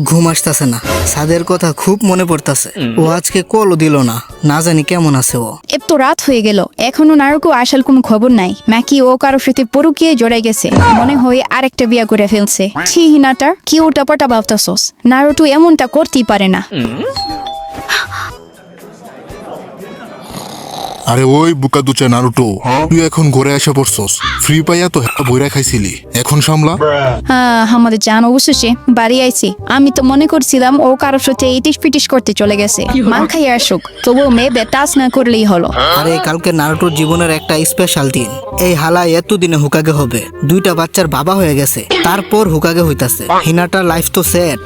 ঘুম আসতেছে না, সাদের কথা খুব মনে পড়তাছে। ও আজকে কলও দিল না, না জানি কেমন আছে ও। এব তো রাত হয়ে গেল, এখনো নারকো আসার কোনো খবর নাই। ম্যাকি ও কারোর সাথে পরকীয়ায় জড়াই গেছে, মনে হয় আরেকটা বিয়া করে ফেলছে। ছি হিনাটার কি ওটাপাটা ভাবতাছস, নারুটো এমনটা করতেই পারে না। আরে ওই বুকা দুচা নারুটো, তুই এখন ঘরে এসে পড়ছস। ফ্রি পাইয়া তো বইরা খাইছিলি, এখন সামলা। আমাদের জান অবশেষে বাড়ি আইছি। আমি তো মনে করছিলাম ও কারোর সাথে ইটিস পিটিস করতে চলে গেছে। মাল খাইয়ে আসুক, তবুও মেয়ে টাচ না করলেই হলো। আরে কালকে নারুটোর জীবনের একটা স্পেশাল দিন। এই হালাই এতদিনে হুকাগে হবে, 2টা বাচ্চার বাবা হয়ে গেছে, তারপর হুকাগে হইতাছে। হিনাটার লাইফ তো সেট।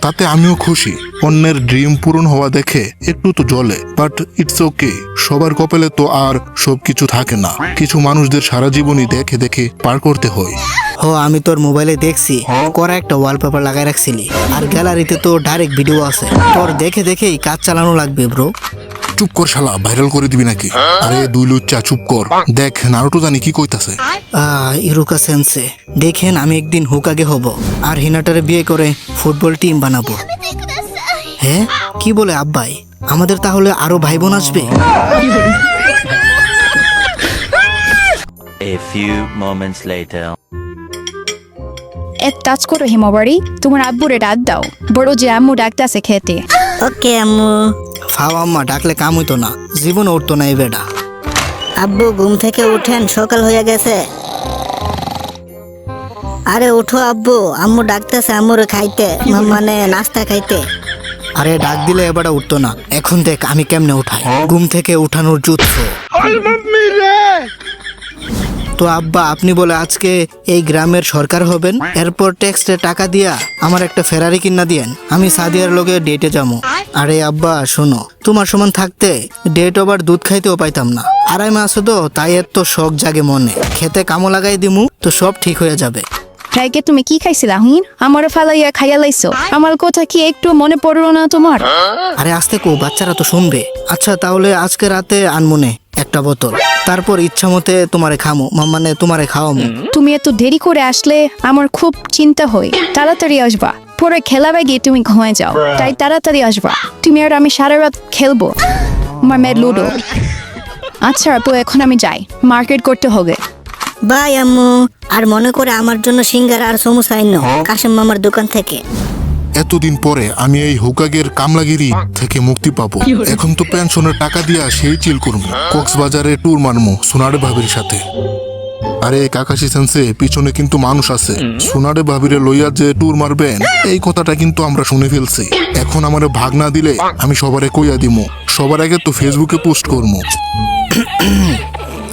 তাতে আমিও খুশি। অন্যের ড্রিম পূরণ হওয়া দেখে একটু তো জ্বলে, বাট ইটস ওকে। সবার কপালে তো আর সবকিছু থাকে না, কিছু মানুষদের সারা জীবনই দেখে দেখে পার করতে হয়। আমি তোর মোবাইলে দেখছি করা একটা ওয়ালপেপার লাগাই রাখছিলি, আর গ্যালারিতে তো ডাইরেক্ট ভিডিও আছে। তোর দেখে দেখেই কাজ চালানো লাগবে ব্রো। চুপ কর শালা, ভাইরাল করে দিবি নাকি? আরে দুই লুচ্চা চুপ কর, দেখ নারুটো জানি কি কইতাছে। ইরুকা সেন্সে, দেখেন আমি একদিন হুকাগে হব আর হিনাটারে বিয়ে করে ফুটবল টিম বানাবো। হ্যাঁ কি বলে আব্বাই, আমাদের তাহলে আরো ভাই বোন আসবে? A few moments later. এক কাজ করো হিমাবাড়ি, তোমার আব্বুরে ডাক দাও, বড় যে আম্মু ডাকতেছে খেতে। ওকে আম্মু। ফাও আম্মা ডাকলে কাম হইতো না, জীবন উঠতো না এই বেটা। আব্বু ঘুম থেকে উঠেন, সকাল হয়ে গেছে। আরে উঠো আব্বু, আম্মু ডাকতেছে আম্মুরে খাইতে, মানে নাস্তা খাইতে। আরে ডাক দিলে এবারে উঠতো না, এখন দেখ আমি কেমনে উঠাই। ঘুম থেকে উঠানোর যুদ্ধ। তো আব্বা আপনি বলে আজকে এই গ্রামের সরকার হবেন, এরপর ট্যাক্সে টাকা দিয়া আমার একটা ফেরারি কিনা দিয়েন, আমি সাদিয়ার লগে ডেটে যাবো। আরে আব্বা শোনো, তোমার সমান থাকতে ডেট ওভার দুধ খাইতেও পাইতাম না। আড়াই মাস তো তাই এত শখ জাগে মনে, খেতে কামো লাগাই দিমু তো সব ঠিক হয়ে যাবে। রাইকে তুমি কি খাইছিলা হুইন? আমারও ফালাইয়া খাইয়া লাইছো, আমার কথা কি একটু মনে পড়লো না তোমার? আরে আস্তে কো, বাচ্চারা তো শুনবে। আচ্ছা তাহলে আজকে রাতে আনমনে একটা বোতল, তারপর ইচ্ছা মতে তোমারে খামো, মানে তোমারে খাওয়ামো। তুমি এত দেরি করে আসলে আমার খুব চিন্তা হয়। তাড়াতাড়ি আসবা, পরে খেলা গিয়ে তুমি ঘুমায় যাও, তাই তাড়াতাড়ি আসবা। তুমি আর আমি সারা রাত খেলবো আমার মেয়ের লুডো। আচ্ছা আপু এখন আমি যাই, মার্কেট করতে হবে। বাই আম্মু। আর মনে করে আমার জন্য সিঙ্গারা আর সমোসা আইনো কাশেম মামার দোকান থেকে। এতদিন পরে আমি এই হুকাগের কামলাগিরি থেকে মুক্তি পাবো। এখন তো পেনশনের টাকা দিয়া সেই চিল করবো, কক্সবাজারে ট্যুর মারমু সোনারে ভাবির সাথে। আরে কাকাশি সেন্সে, পিছনে কিন্তু মানুষ আছে। সোনারে ভাবিরে লইয়া যে ট্যুর মারবেন, এই কথাটা কিন্তু আমরা শুনে ফেলছি। এখন আমারে ভাগ না দিলে আমি সবারে কইয়া দিমু, সবার আগে তো ফেসবুকে পোস্ট করবো।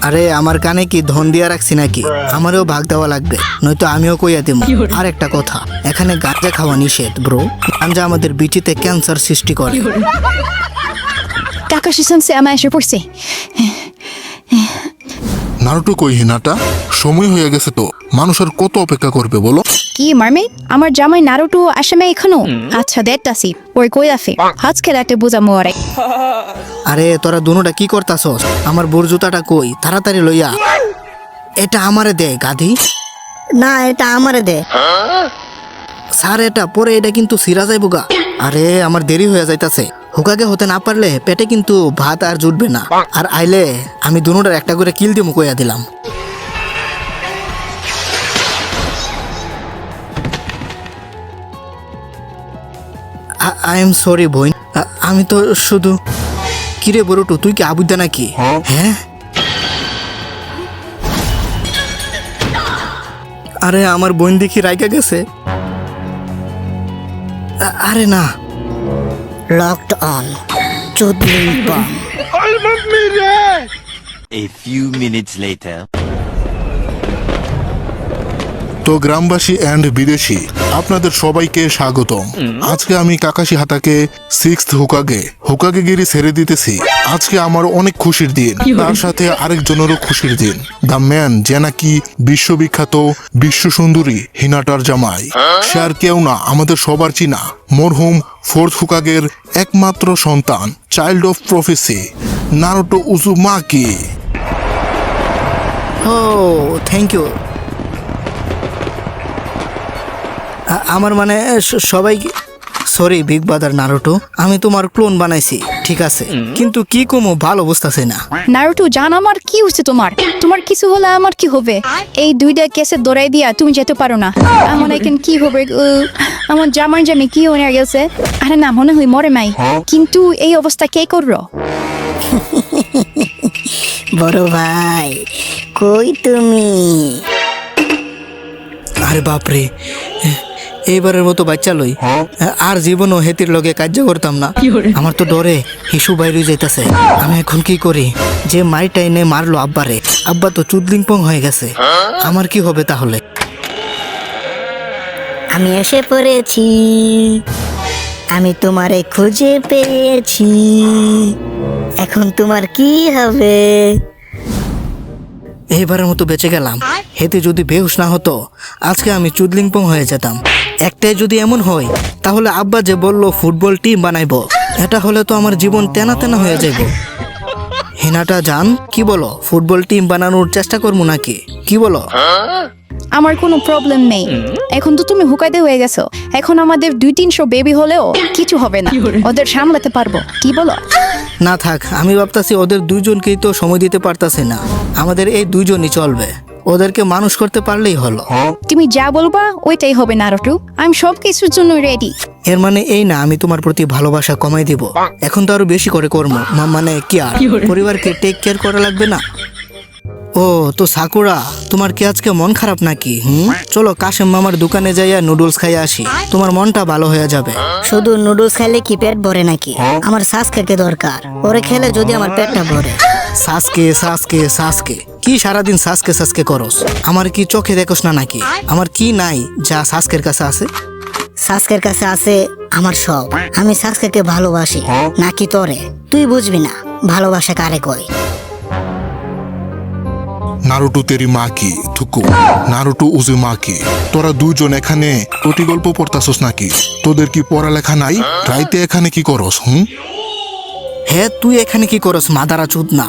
আরে আমার কানে কি ধন দিয়া রাখছি নাকি? আমারও ভাগ দেওয়া লাগবে, নয়তো আমিও কইয়া দেবো। আর একটা কথা, এখানে গাঁজা খাওয়া নিষেধ ব্রো। গাঁজা আমাদের বিচিতে ক্যান্সার সৃষ্টি করে। কাকাশি সেন্সে আমার এসে পড়ছে। নারুটো কই হিনাটা? সময় হয়ে গেছে তো, মানুষ আর কত অপেক্ষা করবে বলো? কি মারমে, আমার জামাই নারুটো আসে না এখনো? আচ্ছা দেখতাছি ওই কই আছে, আজকে রাতে বুঝামো আরে। আরে তোরা দুনোটা কি করতাছস? আমার বোর জুতাটা কই? তাড়াতাড়ি লইয়া। এটা আমারে দে গাধি। না এটা আমারে দে। স্যার এটা পরে এটা কিন্তু সিরা যাইব গা। আরে আমার দেরি হয়ে যাইতাছে, হুকাগে হতে না পারলে পেটে কিন্তু ভাত আর জুটবে না। আর আইলে আমি দুনোটার একটা করে কিল দিমু কইয়া দিলাম। আই এম সরি বোন, আমি তো শুধু। কিরে বড়টু, তুই কি আবুদ্দা নাকি? হ্যাঁ আরে আমার বোন দেখি রাইগা গেছে। আরে না, লকড অন চুদলিং bomb. A few minutes later. তো গ্রামবাসী এন্ড বিদেশি, আপনাদের সবাইকে স্বাগতম। আজকে আমি কাকাশি হাতাকে 6th হুকাগে গিরি ছেড়ে দিতেছি। আজকে আমার অনেক খুশির দিন, তার সাথে আরেকজনেরও খুশির দিন। দ্য ম্যান যে নাকি বিশ্ববিখ্যাত বিশ্ব সুন্দরী হিনাটার জামাই, সে আর কেউ না, আমাদের সবার চিনা মরহুম 4th হুকাগের একমাত্র সন্তান, child of prophecy, Naruto Uzumaki. ও থ্যাংক ইউ। আমার মানে সবাই সরি বিগ ব্রাদার নারুটো, আমি তোমার ক্লোন বানাইছি ঠিক আছে, কিন্তু কি কমো ভালো বুঝতেছে না। নারুটো জান আমার কি হচ্ছে তোমার তোমার কিছু হলে আমার কি হবে? এই দুইটা কেসে দৌড়াই দিয়া তুমি যেতে পারো না। আমার এখন কি হবে? আমার জামার জামি কি হয়ে গেছে? আরে না মনে হয় মরে নাই, কিন্তু এই অবস্থা কে করলো? বড় ভাই কই তুমি? আরে বাপরে, এইবারের মতো বাচ্চা লই আর জীবনও হেতির লগে কার্য করতাম না। আমার তো ডরে হিসু বাইরে যাইতাছে। আমি এখন কি করি? যে মাইটা এনে মারলো আব্বারে, আব্বা তো চুদলিংপং হয়ে গেছে, আমার কি হবে তাহলে? আমি এসে পড়েছি, আমি তোমারে খুঁজে পেয়েছি, এখন তোমার কি হবে? এইবারের মতো বেঁচে গেলাম। হেতে যদি বেহুশ না হতো আজকে আমি চুদলিংপং হয়ে যেতাম। একটাই যদি এমন হয় তাহলে আব্বা যে বলল ফুটবল টিম বানাইবো, এটা হলে তো আমার জীবন তেনা তেনা হয়ে যাইব। হিনাটা জান কি বলো, ফুটবল টিম বানানোর চেষ্টা করবো নাকি? কি বলো? আমার কোনো প্রবলেম নেই। এখন তো তুমি হুকাইতে হয়ে গেছো, এখন আমাদের 2-300 বেবি হলেও কিছু হবে না, ওদের সামলাতে পারবো। কি বলো? না থাক, আমি ভাবতাছি ওদের দুইজনকেই তো সময় দিতে পারতাছে না, আমাদের এই দুইজনই চলবে, ওদেরকে মানুষ করতে পারলেই হলো। তুমি যা বলবা ওইটাই হবে নারুটো, আমি সব কিছুর জন্য রেডি। এর মানে এই না আমি তোমার প্রতি ভালোবাসা কমাই দিব, এখন তো আরো বেশি করে করবো। মানে কি আর পরিবারকে টেক কেয়ার করা লাগবে না? ও তো সাকুরা, তোমার কি আজকে মন খারাপ নাকি? চলো কাশেম মামার দোকানে যাইয়া নুডলস খাইয়া আসি, তোমার মনটা ভালো হয়ে যাবে। শুধু নুডলস খাইলে কি পেট ভরে নাকি? আমার শ্বাস খেতে দরকার, ওরে খেলে যদি আমার পেটটা ভরে। সাসকে সাসকে সাসকে কি সারাদিন সাসকে সাসকে করস? আমার কি চোখে দেখোস না নাকি? আমার কি নাই যা সাসকের কাছে আছে? সাসকের কাছে আছে আমার সব। আমি সাসকে ভালোবাসি নাকি তোরে তুই বুঝবি না ভালোবাসা কারে কই। নারুটো তেরি মা কি থুকু, নারুটো উজে মা কি। তোরা দুজন এখানে প্রতি গল্প পড়তাছস নাকি? তোদের কি পড়ালেখা নাই? রাইতে এখানে কি করস? হ্যাঁ তুই এখানে কি করস মাদারা চুদ না?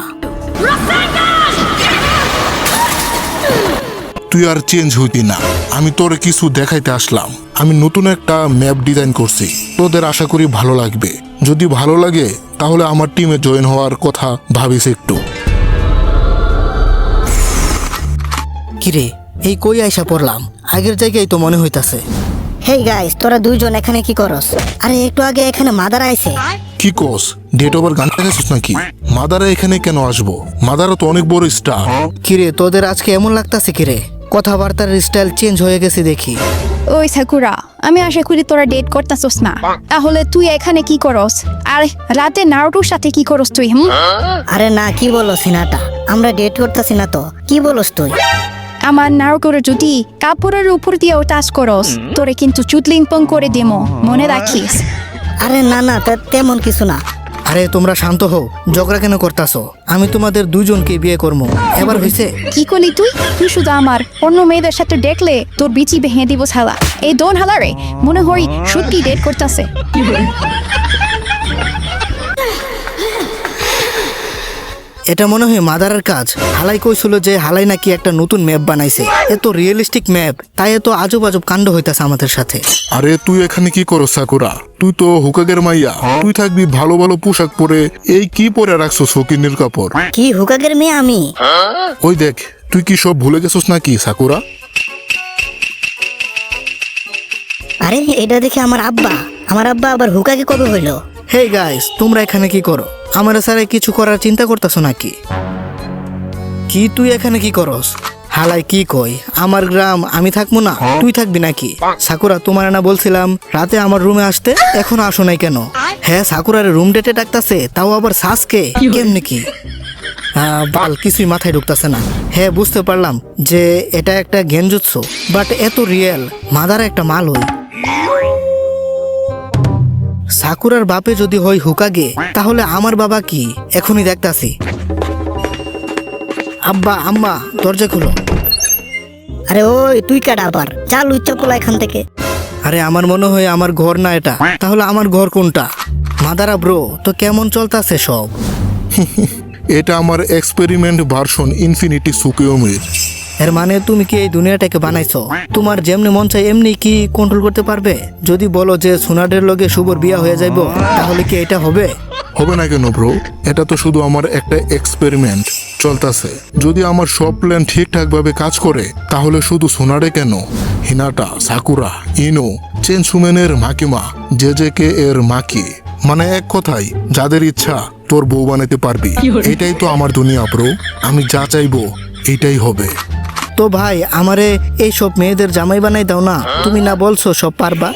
তুই আর চেঞ্জ হইতি না, আমি তোরে কিছু দেখাইতে আসলাম। আমি নতুন একটা ম্যাপ ডিজাইন করছি, তোদের আশা করি ভালো লাগবে। যদি ভালো লাগে তাহলে আমার টিমে জয়েন হওয়ার কথা ভাবিস একটু। কিরে এই কই আইসা পড়লাম? আগের জায়গায় তো মনে হইতাছে। হেই গাইস, তোরা দুইজন এখানে কি করস? আরে একটু আগে এখানে মাদার আইছে। কি কস? ডেট ওভার গান দেখাইছিস নাকি? মাদারা এখানে কেন আসবো? মাদারা তো অনেক বড় স্টার। কিরে তোদের আজকে এমন লাগতাছে কিরে? কথাবার্তার স্টাইল চেঞ্জ হয়ে গেছে দেখি। ওই সাকুরা, আমি আশা করি তোরা ডেট করতাছস না, তাহলে তুই এখানে কি করস? আর রাতে নারুটোর সাথে কি করস তুই? আরে না, কি বলো সিনাটা, আমরা ডেট করতেছি না তো। কি বলস তুই? আমার নারুটোর যদি কাপড়ের উপর দিয়েও টাচ করস, তোরে কিন্তু চুতলিংপং করে দেমো, মনে রাখিস। আরে না না, তেমন কিছু না। আরে তোমরা শান্ত হও, ঝগড়া কেন করতাছো? আমি তোমাদের দুইজনকে বিয়ে করবো, এবার হইছে? কি করলি তুই? তুই শুধু আমার অন্য মেয়েদের সাথে দেখলে তোর বিচি ভেঙে দিব শালা। এই দোন হালারে মনে হয় সত্যি ডেট করতেছে। এটা মনে হয় মাদারের কাজ। হালাই কইছিল যে হালাই নাকি একটা নতুন ম্যাপ বানাইছে, এত রিয়েলিস্টিক ম্যাপ, তাই এত আজব আজব কাণ্ড হইতাছে আমাদের সাথে। আরে তুই এখানে কি করস সাকুরা? তুই তো হুকাগের মাইয়া, তুই থাকবি ভালো ভালো পোশাক পরে। এই কি পরে রাখছো শৌখিনের কাপড়? কি হুকাগের মেয়ে আমি? ওই দেখ, তুই কি সব ভুলে গেছিস নাকি সাকুরা? আরে এটা দেখে আমার আব্বা আবার হুকাগে কবে হইলো? হেই গাইস, তোমরা এখানে কি করো? আমার স্যারে কিছু করার চিন্তা করতেছো নাকি? কি তুই এখানে কি করস? হালাই কি কই, আমার গ্রাম আমি থাকবো না, তুই থাকবি নাকি? সাকুরা তোমার না বলছিলাম রাতে আমার রুমে আসতে, এখনো আসো নাই কেন? হ্যাঁ সাকুরার রুম ডেটে ডাকতাছে, তাও আবার সাসকে কেমনে কি? বাল কিছুই মাথায় ঢুকতাছে না। হ্যাঁ বুঝতে পারলাম যে এটা একটা গেঞ্জুৎসু, বাট এত রিয়েল, মাদার একটা মাল হই। সাকুরার বাপে যদি হয় হুকাগে, তাহলে আমার বাবা কি? এখনই দেখতাছি। আব্বা আম্মা দরজা খুলো। আরে ওই তুই কাটা আবার, চাল উচ্চ পোলা এখান থেকে। আরে আমার মনে হয় আমার ঘর না এটা, তাহলে আমার ঘর কোনটা? মাদারা ব্রো, তো কেমন চলতেছে সব? এটা আমার এক্সপেরিমেন্ট ভার্সন ইনফিনিটি সুকিওমির। এর মানে তুমি কি এই দুনিয়াটাকে বানাইছো? তোমার যেমনি মন চাই এমনি কি কন্ট্রোল করতে পারবে? যদি বলো যে সোনাডের লগে শুভর বিয়া হয়ে যাইব, তাহলে কি এটা হবে? হবে না কেন ব্রো? এটা তো শুধু আমার একটা এক্সপেরিমেন্ট চলতেছে। যদি আমার সব প্ল্যান ঠিকঠাক ভাবে কাজ করে তাহলে শুধু সোনারে কেন, হিনাটা, সাকুরা, ইনো, চেনসুমেনের মাকিমা, জেজেকে এর মাকি, মানে এক কথাই যাদের ইচ্ছা তোর বউ বানাতে পারবি। এটাই তো আমার দুনিয়া ব্রো। আমি যা চাইবো এটাই হবে। তো ভাই আমারে এই সব মেয়েদের জামাই বানাই দাও না, তুমি না বলছো সব পারবা?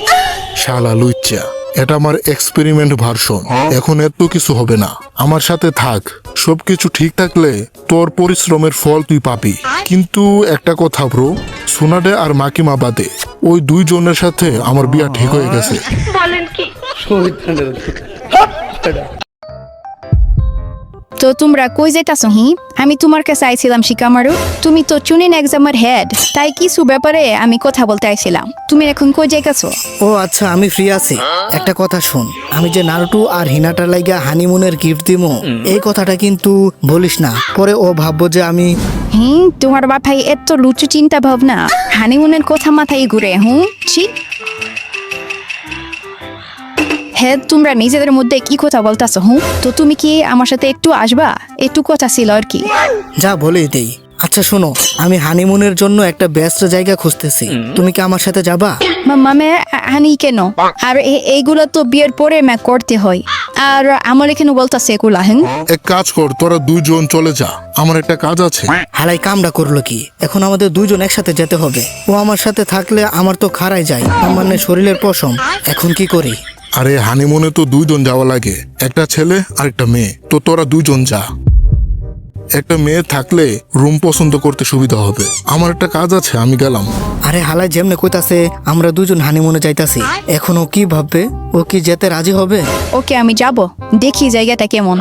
শালা লুচ্চা, এটা আমার এক্সপেরিমেন্ট ভার্সন। এখন এত কিছু হবে না, আমার সাথে থাক। সবকিছু ঠিক থাকলে তোর পরিশ্রমের ফল তুই পাবি। কিন্তু একটা কথা ব্রো, সোনাডে আর মাকিমা বাদে ওই দুইজনের সাথে আমার বিয়া ঠিক হয়ে গেছে। তো তোমরা কই যেতাছো হি? আমি তোমার কাছে আইছিলাম শিকামারু। তুমি তো চুনিন এক্সামের হেড, তাই কিছু ব্যাপারে আমি কথা বলতে আইছিলাম। তুমি এখন কই যাইতাছো? ও আচ্ছা, আমি ফ্রি আছি। একটা কথা শুন, আমি যে নারুটু আর হিনাটার লাইগা হানিমুনের গিফট দিমু, এই কথাটা কিন্তু বলিস না, পরে ও ভাববো যে আমি। তোমার বাপাই এত লুচু চিন্তা ভাবনা, হানিমুনের কথা মাথায় ঘুরে। ছি। হ্যাঁ, তোমরা নিজেদের মধ্যে কি কথা বলতাছো? তো তুমি কি আমার সাথে একটু আসবা? একটু কথা ছিল আর কি। যা বলেই দেই। আচ্ছা শোনো, আমি হানিমুনের জন্য একটা বেস্ট জায়গা খুঁজতেছি, তুমি কি আমার সাথে যাবা? মামে হানি কেন? আর এইগুলো তো বিয়ের পরে করতে হয়, আর আমার এখানে বলতাছে এগুলা। এক কাজ কর, তোরা দুইজন চলে যা, আমার একটা কাজ আছে। হালাই কামটা করলো কি? এখন আমাদের দুইজন একসাথে যেতে হবে। ও আমার সাথে থাকলে আমার তো খারাই যায়, মানে শরীরের পশম। এখন কি করি? আরে হানিমুনে তো দুইজন যাওয়া লাগে, একটা ছেলে আর একটা মেয়ে। তো তোরা দুইজন যা। একটা মেয়ে থাকলে রুম পছন্দ করতে সুবিধা হবে। আমার একটা কাজ আছে, আমি গেলাম। আরে হালাই যেমনে কইতাছে আমরা দুজন হানিমুনে যাইতাছি, এখন ও কি ভাববে? ও কি যেতে রাজি হবে? ওকে, আমি যাব, দেখি জায়গাটা কেমন।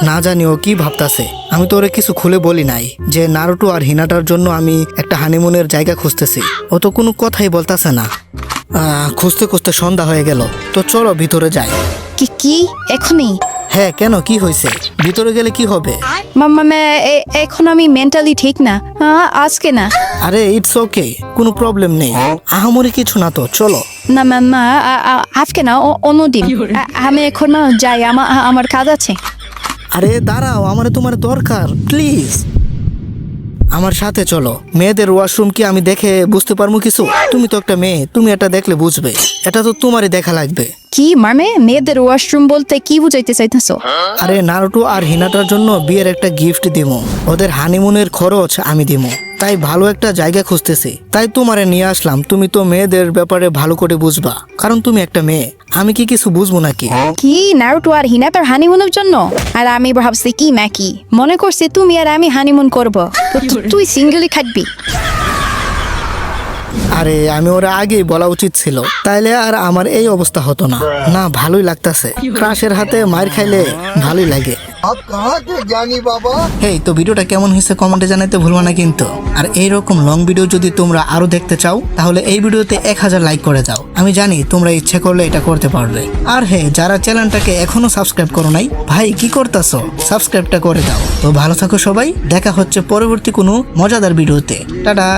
না জানি ও কি ভাবতাছে। আমি তো ওরে কিছু খুলে বলি নাই যে নারুটু আর হিনাটার জন্য আমি একটা হানিমুনের জায়গা খুঁজতেছি। ও তো কোনো কথাই বলতাছে না। খুঁজতে খুঁজতে সন্ধ্যা হয়ে গেল, তো চলো ভিতরে যাই। কি এখনই? হ্যাঁ, কেন, কি হয়েছে? ভিতরে গেলে কি হবে? মামা এখন আমি মেন্টালি ঠিক না, আজকে না। আরে ইটস ওকে, কোনো প্রবলেম নেই, আহামরি কিছু না, তো চলো। না মামা, আজকে না, অন্যদিন। আমি এখন যাই, আমার কাজ আছে। আরে দাঁড়াও, আমার তোমার দরকার, প্লিজ আমার সাথে চলো। মেয়েদের ওয়াশরুম কি আমি দেখে বুঝতে পারবো কিছু? তুমি তো একটা মেয়ে, তুমি এটা দেখলে বুঝবে। এটা তো তোমারই দেখা লাগবে। কি মানে? মেয়েদের ওয়াশরুম বলতে কি বুঝাইতে চাইতেছো? আরে নারুটু আর হিনাটার জন্য বিয়ের একটা গিফট দিমো, ওদের হানিমুনের খরচ আমি দিমো, তাই ভালো একটা জায়গা খুঁজতেছি। তাই তোমারে নিয়ে আসলাম, তুমি তো মেয়েদের ব্যাপারে ভালো করে বুঝবা, কারণ তুমি একটা মেয়ে। আমি কি কিছু বুঝবো নাকি? কি নারুটো আর হিনাতার হানিমুনের জন্য? আর আমি ভাবছি কি ম্যাকি মনে করছি তুমি আর আমি হানিমুন করব, তুই সিঙ্গেলই থাকবি। আরে আমি ওরা আগেই বলা উচিত ছিল, তাইলে আর আমার এই অবস্থা হতো না। না, ভালোই লাগতাছে, ক্রাশের হাতে মার খাইলে ভালোই লাগে। এই তো ভিডিওটা কেমন হয়েছে কমেন্টে জানাতে ভুলবা না কিন্তু। আর এইরকম লং ভিডিও যদি তোমরা আরো দেখতে চাও তাহলে এই ভিডিওতে 1000 লাইক করে যাও। আমি জানি তোমরা ইচ্ছে করলে এটা করতে পারবে। আর হ্যাঁ, যারা চ্যানেলটাকে এখনো সাবস্ক্রাইব করো নাই, ভাই কি করতেছো? সাবস্ক্রাইবটা করে দাও। তো ভালো থাকো সবাই, দেখা হচ্ছে পরবর্তী কোনো মজাদার ভিডিওতে। টাটা।